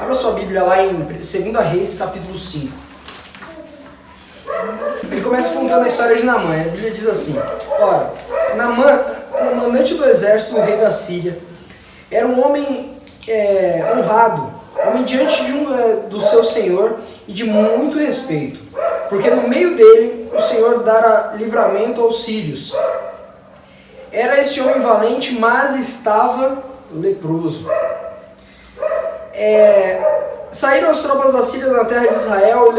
Abra sua Bíblia lá em 2 Reis, capítulo 5. Ele começa contando a história de Naamã. A Bíblia diz assim: ora, Naamã, comandante do exército do rei da Síria, era um homem honrado, homem diante do seu senhor e de muito respeito, porque no meio dele o Senhor dara livramento aos sírios. Era esse homem valente, mas estava leproso. Saíram as tropas da Síria da terra de Israel e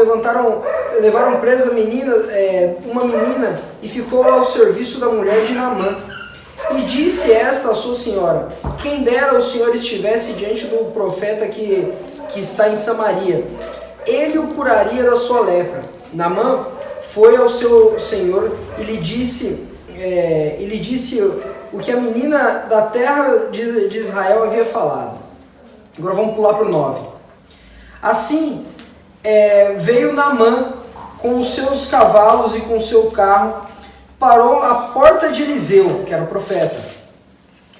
levaram presa uma menina e ficou ao serviço da mulher de Naamã. E disse esta a sua senhora: quem dera o Senhor estivesse diante do profeta que está em Samaria, ele o curaria da sua lepra. Naamã foi ao seu senhor e lhe disse o que a menina da terra de Israel havia falado. Agora vamos pular para o 9. Assim veio Naamã com os seus cavalos e com o seu carro, parou à porta de Eliseu, que era o profeta.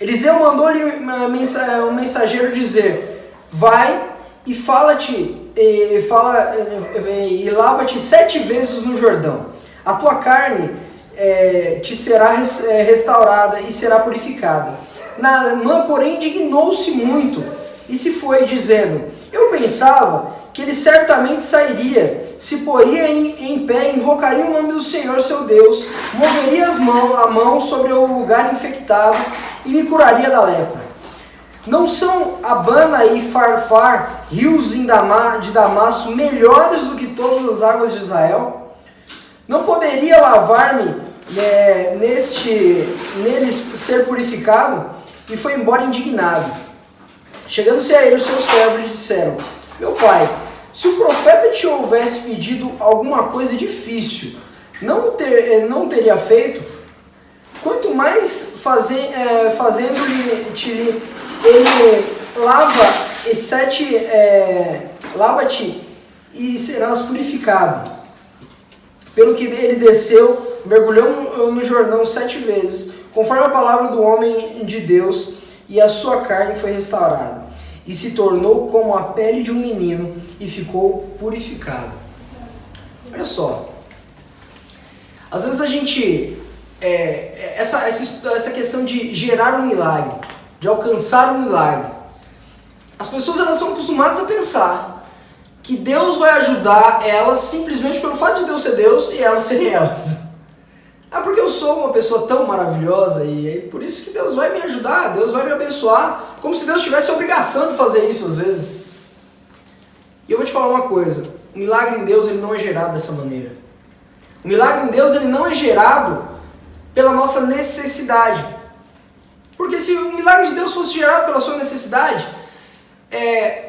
Eliseu mandou-lhe um mensageiro dizer: vai e lava-te 7 vezes no Jordão. A tua carne te será restaurada e será purificada. Naamã, porém, indignou-se muito e se foi, dizendo: eu pensava que ele certamente sairia, se poria em pé, invocaria o nome do Senhor seu Deus, moveria a mão sobre o lugar infectado e me curaria da lepra. Não são Abana e Farfar, rios de Damasco, melhores do que todas as águas de Israel? Não poderia lavar-me neles ser purificado? E foi embora indignado. Chegando-se a ele, os seus servos lhe disseram: meu pai, se o profeta te houvesse pedido alguma coisa difícil, não teria feito? Quanto mais fazendo-lhe ele lava-te e serás purificado. Pelo que ele desceu, mergulhou no Jordão 7 vezes, conforme a palavra do homem de Deus, e a sua carne foi restaurada, e se tornou como a pele de um menino, e ficou purificado. Olha só, às vezes a gente, essa questão de gerar um milagre, de alcançar um milagre, as pessoas elas são acostumadas a pensar que Deus vai ajudar elas simplesmente pelo fato de Deus ser Deus e elas serem elas. Porque eu sou uma pessoa tão maravilhosa e é por isso que Deus vai me ajudar, Deus vai me abençoar, como se Deus tivesse a obrigação de fazer isso às vezes. E eu vou te falar uma coisa: o milagre em Deus ele não é gerado dessa maneira. O milagre em Deus ele não é gerado pela nossa necessidade. Porque se o milagre de Deus fosse gerado pela sua necessidade,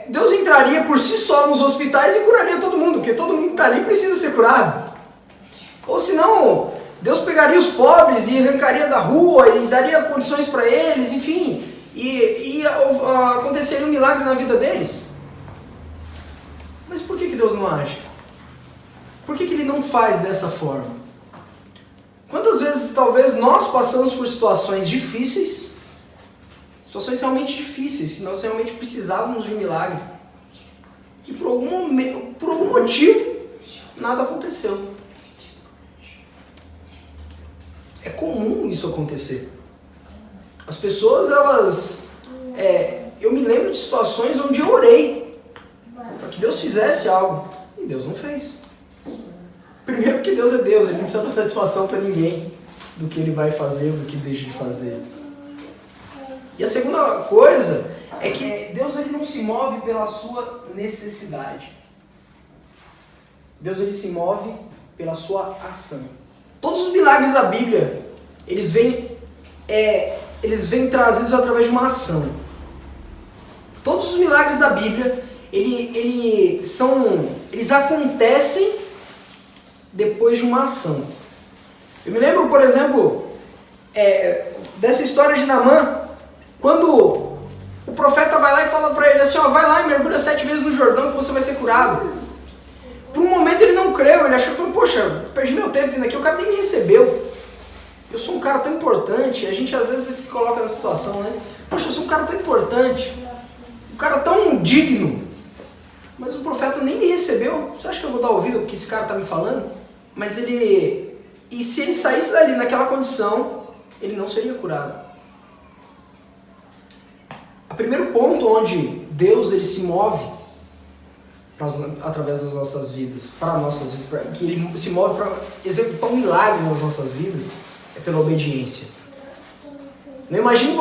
Deus entraria por si só nos hospitais e curaria todo mundo, porque todo mundo que está ali precisa ser curado. Ou senão, Deus pegaria os pobres e arrancaria da rua e daria condições para eles, enfim, e aconteceria um milagre na vida deles. Mas por que Deus não age? Por que Ele não faz dessa forma? Quantas vezes talvez nós passamos por situações difíceis, situações realmente difíceis, que nós realmente precisávamos de um milagre, e por algum motivo nada aconteceu. É comum isso acontecer. As pessoas, eu me lembro de situações onde eu orei para que Deus fizesse algo e Deus não fez. Primeiro porque Deus é Deus, Ele não precisa dar satisfação para ninguém do que Ele vai fazer ou do que deixa de fazer. E a segunda coisa é que Deus ele não se move pela sua necessidade. Deus ele se move pela sua ação. Todos os milagres da Bíblia, eles vêm trazidos através de uma ação. Todos os milagres da Bíblia, eles acontecem depois de uma ação. Eu me lembro, por exemplo, dessa história de Naamã, quando o profeta vai lá e fala para ele assim: vai lá e mergulha 7 vezes no Jordão que você vai ser curado. Por um momento ele não creu, ele achou que, poxa, perdi meu tempo vindo aqui, o cara nem me recebeu. Eu sou um cara tão importante, a gente às vezes se coloca na situação, né? Poxa, eu sou um cara tão importante, um cara tão digno, mas o profeta nem me recebeu. Você acha que eu vou dar ouvido ao que esse cara está me falando? Mas ele... E se ele saísse dali naquela condição, ele não seria curado. O primeiro ponto onde Deus ele se move através das nossas vidas, para nossas vidas, que ele se move para executar um milagre nas nossas vidas, é pela obediência. Não imagine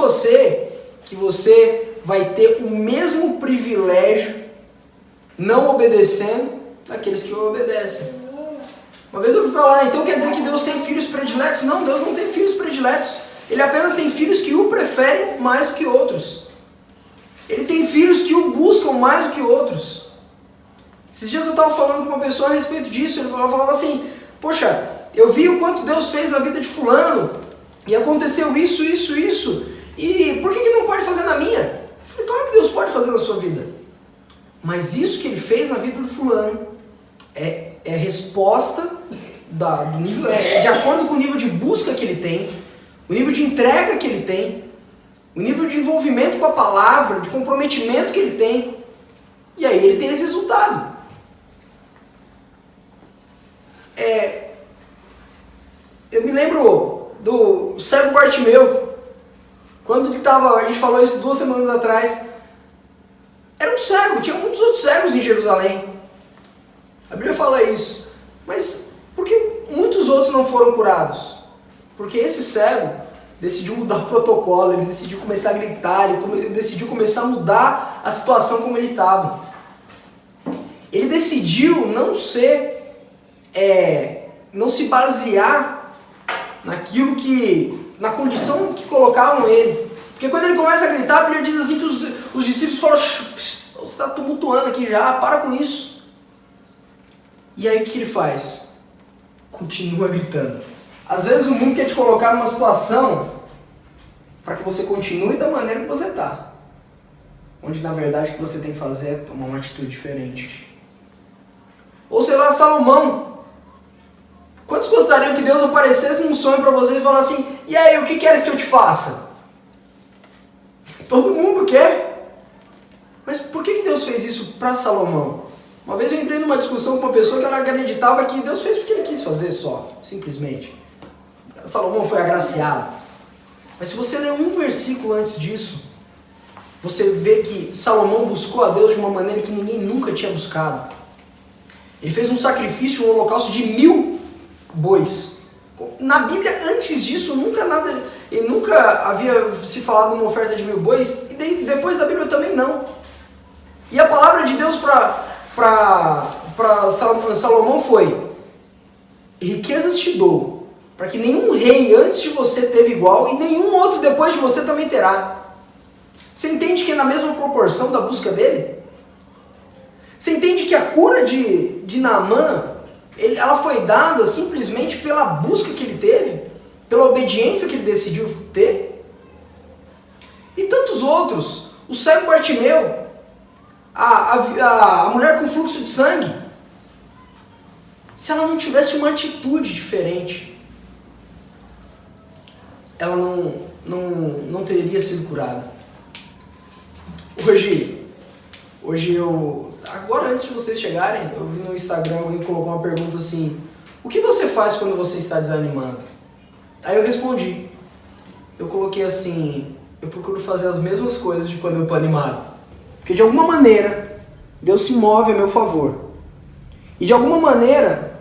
que você vai ter o mesmo privilégio não obedecendo daqueles que o obedecem. Uma vez eu fui falar, então quer dizer que Deus tem filhos prediletos? Não, Deus não tem filhos prediletos. Ele apenas tem filhos que o preferem mais do que outros. Ele tem filhos que o buscam mais do que outros. Esses dias eu estava falando com uma pessoa a respeito disso, ela falava assim, poxa, eu vi o quanto Deus fez na vida de fulano, e aconteceu isso, e por que não pode fazer na minha? Eu falei, claro que Deus pode fazer na sua vida. Mas isso que ele fez na vida do fulano é resposta do nível, de acordo com o nível de busca que ele tem, o nível de entrega que ele tem, o nível de envolvimento com a palavra, de comprometimento que ele tem. E aí ele tem esse resultado. Eu me lembro do cego Bartimeu, quando a gente falou isso 2 semanas atrás, era um cego, tinha muitos outros cegos em Jerusalém. A Bíblia fala isso. Mas por que muitos outros não foram curados? Porque esse cego decidiu mudar o protocolo, ele decidiu começar a gritar, ele decidiu começar a mudar a situação como ele estava. Ele decidiu não se basear na condição que colocavam ele. Porque quando ele começa a gritar, a Bíblia diz assim que os discípulos falam, você está tumultuando aqui já, para com isso. E aí o que ele faz? Continua gritando. Às vezes o mundo quer te colocar numa situação para que você continue da maneira que você está. Onde na verdade o que você tem que fazer é tomar uma atitude diferente. Ou sei lá, Salomão. Quantos gostariam que Deus aparecesse num sonho para você e falasse assim, e aí, o que queres que eu te faça? Todo mundo quer. Mas por que Deus fez isso para Salomão? Uma vez eu entrei numa discussão com uma pessoa que ela acreditava que Deus fez porque ele quis fazer só, simplesmente. Salomão foi agraciado. Mas se você ler um versículo antes disso, você vê que Salomão buscou a Deus de uma maneira que ninguém nunca tinha buscado. Ele fez um sacrifício, um holocausto de 1000 bois. Na Bíblia, antes disso, nunca havia se falado uma oferta de 1000 bois, e depois da Bíblia também não. E a palavra de Deus para Salomão foi, riquezas te dou, para que nenhum rei antes de você teve igual, e nenhum outro depois de você também terá. Você entende que é na mesma proporção da busca dele? Você entende que a cura de Naamã, ela foi dada simplesmente pela busca que ele teve, pela obediência que ele decidiu ter? E tantos outros, o cego Bartimeu, a mulher com fluxo de sangue, se ela não tivesse uma atitude diferente, ela não teria sido curada. Hoje agora antes de vocês chegarem, eu vi no Instagram alguém colocou uma pergunta assim, o que você faz quando você está desanimado? Aí eu respondi, eu coloquei assim, eu procuro fazer as mesmas coisas de quando eu estou animado. Porque de alguma maneira, Deus se move a meu favor. E de alguma maneira,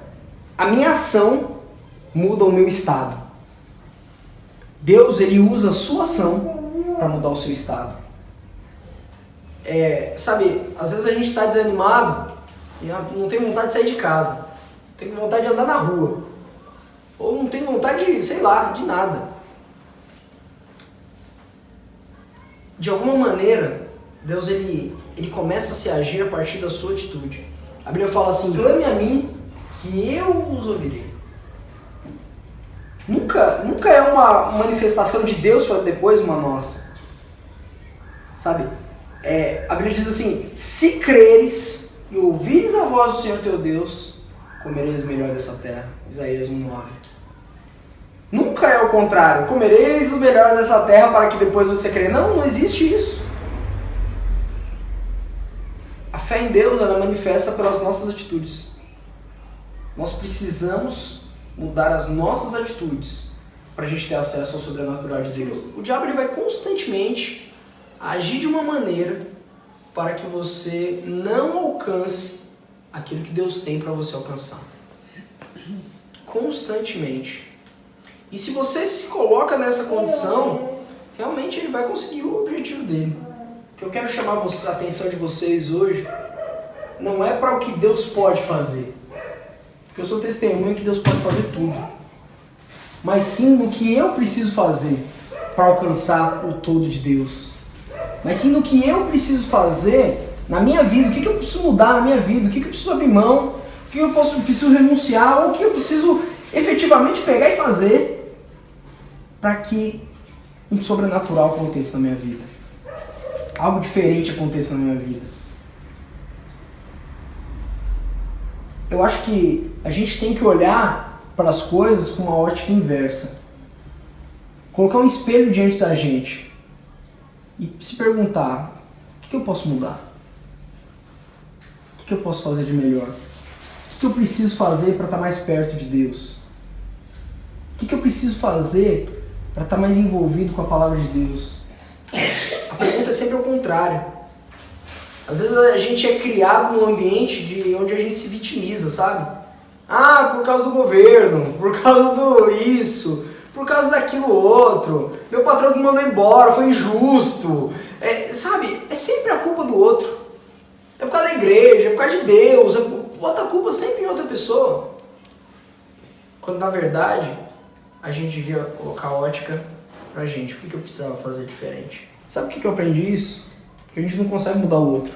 a minha ação muda o meu estado. Deus, ele usa a sua ação para mudar o seu estado. Sabe, às vezes a gente está desanimado e não tem vontade de sair de casa. Não tem vontade de andar na rua. Ou não tem vontade de, sei lá, de nada. De alguma maneira, Deus ele começa a se agir a partir da sua atitude. A Bíblia fala assim, clame a mim que eu os ouvirei. Nunca é uma manifestação de Deus para depois uma nossa. Sabe? A Bíblia diz assim, se creres e ouvires a voz do Senhor teu Deus, comereis o melhor dessa terra. Isaías 1:9. Nunca é o contrário, comereis o melhor dessa terra para que depois você creia. Não existe isso. A A fé em Deus, ela manifesta pelas nossas atitudes. Nós precisamos mudar as nossas atitudes para a gente ter acesso ao sobrenatural de Deus. O diabo ele vai constantemente agir de uma maneira para que você não alcance aquilo que Deus tem para você alcançar. Constantemente. E se você se coloca nessa condição, realmente ele vai conseguir o objetivo dele. O que eu quero chamar a atenção de vocês hoje não é para o que Deus pode fazer. Porque eu sou testemunha que Deus pode fazer tudo. Mas sim no que eu preciso fazer para alcançar o todo de Deus. Mas sim no que eu preciso fazer na minha vida. O que eu preciso mudar na minha vida. O que eu preciso abrir mão. O que eu preciso renunciar. Ou o que eu preciso efetivamente pegar e fazer para que um sobrenatural aconteça na minha vida. Algo diferente aconteça na minha vida. Eu acho que a gente tem que olhar para as coisas com uma ótica inversa. Colocar um espelho diante da gente e se perguntar: o que eu posso mudar? O que eu posso fazer de melhor? O que eu preciso fazer para estar mais perto de Deus? O que eu preciso fazer para estar mais envolvido com a palavra de Deus? A pergunta é sempre ao contrário. Às vezes a gente é criado num ambiente onde a gente se vitimiza, sabe? Ah, por causa do governo, por causa do isso, por causa daquilo outro, meu patrão me mandou embora, foi injusto. Sabe? É sempre a culpa do outro. É por causa da igreja, é por causa de Deus, bota a culpa sempre em outra pessoa. Quando na verdade a gente devia colocar ótica pra gente. O que eu precisava fazer diferente? Sabe por que eu aprendi isso? Porque a gente não consegue mudar o outro.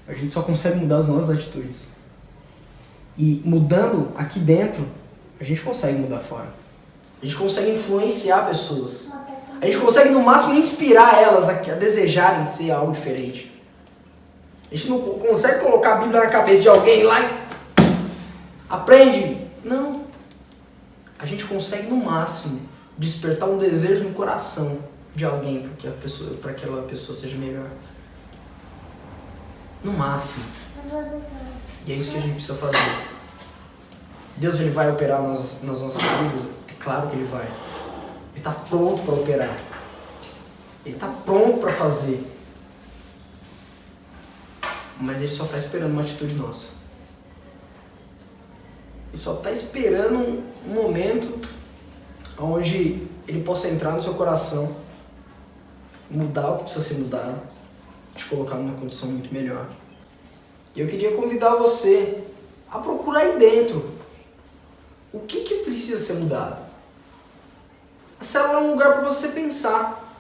A gente só consegue mudar as nossas atitudes. E mudando aqui dentro, a gente consegue mudar fora. A gente consegue influenciar pessoas. A gente consegue no máximo inspirar elas a desejarem ser algo diferente. A gente não consegue colocar a Bíblia na cabeça de alguém lá e aprende. Não. A gente consegue no máximo despertar um desejo no coração de alguém para que aquela pessoa seja melhor. No máximo. E é isso que a gente precisa fazer. Deus ele vai operar nas nossas vidas? É claro que ele vai. Ele está pronto para operar. Ele está pronto para fazer. Mas ele só está esperando uma atitude nossa. Ele só está esperando um momento onde ele possa entrar no seu coração, mudar o que precisa ser mudado, te colocar numa condição muito melhor. E eu queria convidar você a procurar aí dentro o que precisa ser mudado. A célula é um lugar para você pensar,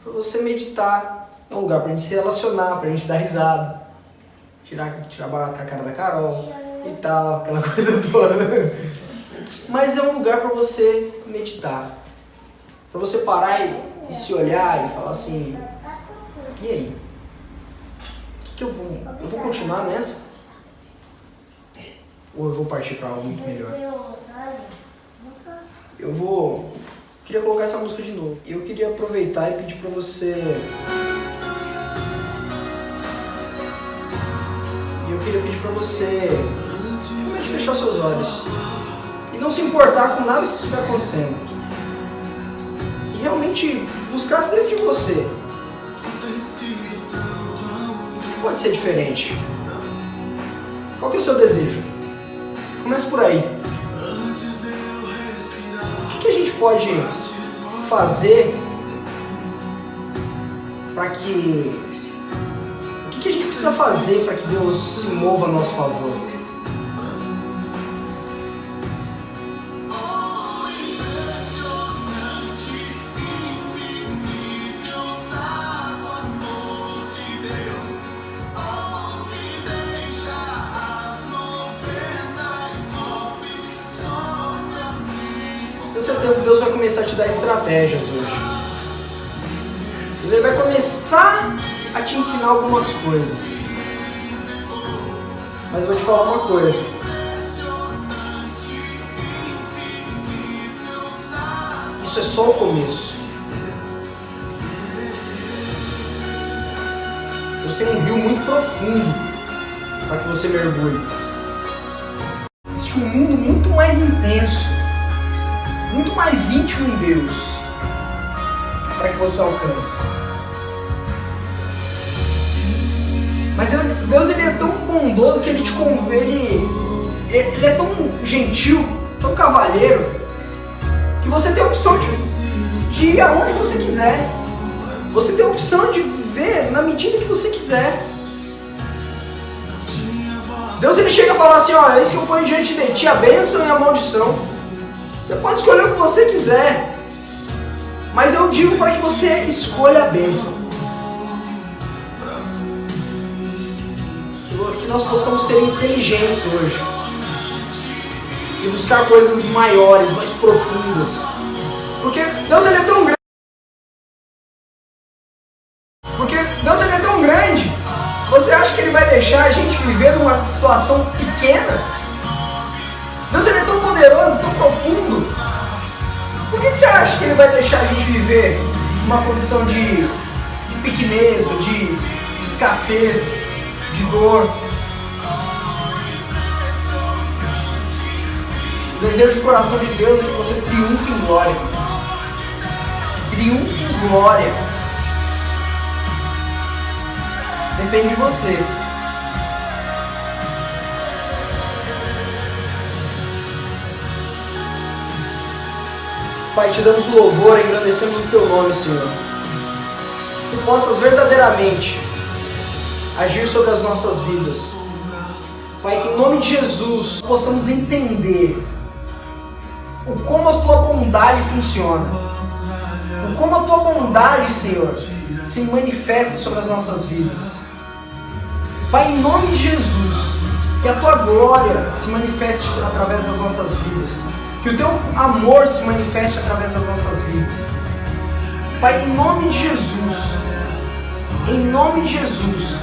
para você meditar, é um lugar para a gente se relacionar, para a gente dar risada, tirar barato com a cara da Carol e tal, aquela coisa toda. Mas é um lugar para você meditar, para você parar e se olhar e falar assim: e aí? Eu vou continuar nessa? Ou eu vou partir para algo muito melhor? Queria colocar essa música de novo. Eu queria aproveitar e pedir para você... realmente fechar seus olhos. E não se importar com nada que estiver acontecendo. E realmente buscar dentro de você. Pode ser diferente. Qual que é o seu desejo? Comece por aí. O que a gente pode fazer para que... O que a gente precisa fazer para que Deus se mova a nosso favor? Com certeza Deus vai começar a te dar estratégias hoje. Ele vai começar a te ensinar algumas coisas. Mas eu vou te falar uma coisa. Isso é só o começo. Deus tem um rio muito profundo para que você mergulhe. Existe um mundo muito mais intenso, muito mais íntimo em Deus, para que você alcance. Mas Deus ele é tão bondoso que ele te convém, ele é tão gentil, tão cavalheiro, que você tem a opção de ir aonde você quiser. Você tem a opção de viver na medida que você quiser. Deus ele chega a falar assim, ó, é isso que eu ponho diante de ti, a bênção e a maldição. Você pode escolher o que você quiser, mas eu digo para que você escolha a bênção. Que nós possamos ser inteligentes hoje e buscar coisas maiores, mais profundas. Porque Deus ele é tão grande. Você acha que ele vai deixar a gente viver numa situação pequena? Deus ele é tão poderoso, tão profundo. Por que você acha que ele vai deixar a gente viver numa condição de pequenez, de escassez, de dor? O desejo do coração de Deus é que você triunfe em glória. Triunfe em glória. Depende de você. Pai, te damos o louvor e agradecemos o teu nome, Senhor. Que tu possas verdadeiramente agir sobre as nossas vidas. Pai, que em nome de Jesus possamos entender o como a tua bondade funciona. O como a tua bondade, Senhor, se manifesta sobre as nossas vidas. Pai, em nome de Jesus, que a tua glória se manifeste através das nossas vidas. Que o teu amor se manifeste através das nossas vidas. Pai, em nome de Jesus,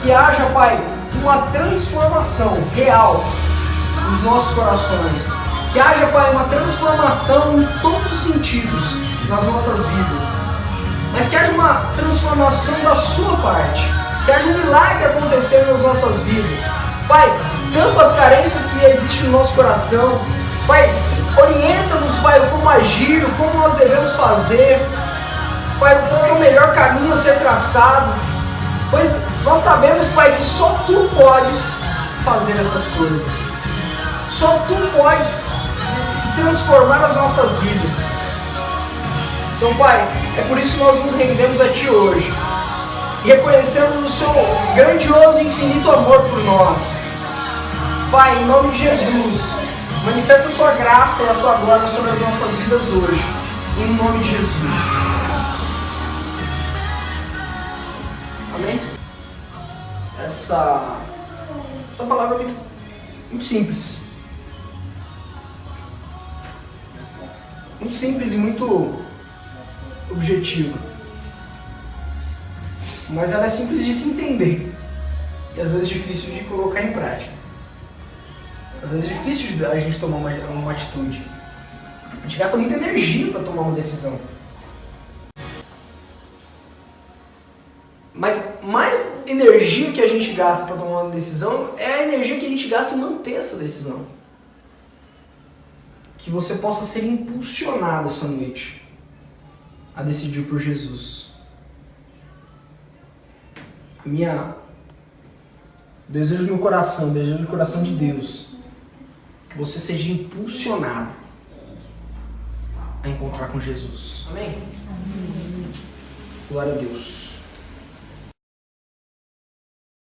que haja, Pai, uma transformação real nos nossos corações. Que haja, Pai, uma transformação em todos os sentidos nas nossas vidas. Mas que haja uma transformação da sua parte. Que haja um milagre acontecendo nas nossas vidas. Pai, tampa as carências que existem no nosso coração. Pai, orienta-nos, Pai, como agir, como nós devemos fazer. Pai, qual é o melhor caminho a ser traçado. Pois nós sabemos, Pai, que só Tu podes fazer essas coisas. Só Tu podes transformar as nossas vidas. Então, Pai, é por isso que nós nos rendemos a Ti hoje. E reconhecemos o Seu grandioso e infinito amor por nós. Pai, em nome de Jesus, manifesta a Sua graça e a Tua glória sobre as nossas vidas hoje. Em nome de Jesus. Amém? Essa palavra é muito simples. Muito simples e muito objetiva. Mas ela é simples de se entender. E às vezes difícil de colocar em prática. Às vezes é difícil a gente tomar uma atitude. A gente gasta muita energia para tomar uma decisão. Mas mais energia que a gente gasta para tomar uma decisão é a energia que a gente gasta em manter essa decisão. Que você possa ser impulsionado essa noite a decidir por Jesus. O desejo do meu coração, o desejo do coração de Deus, que você seja impulsionado a encontrar com Jesus. Amém? Glória a Deus.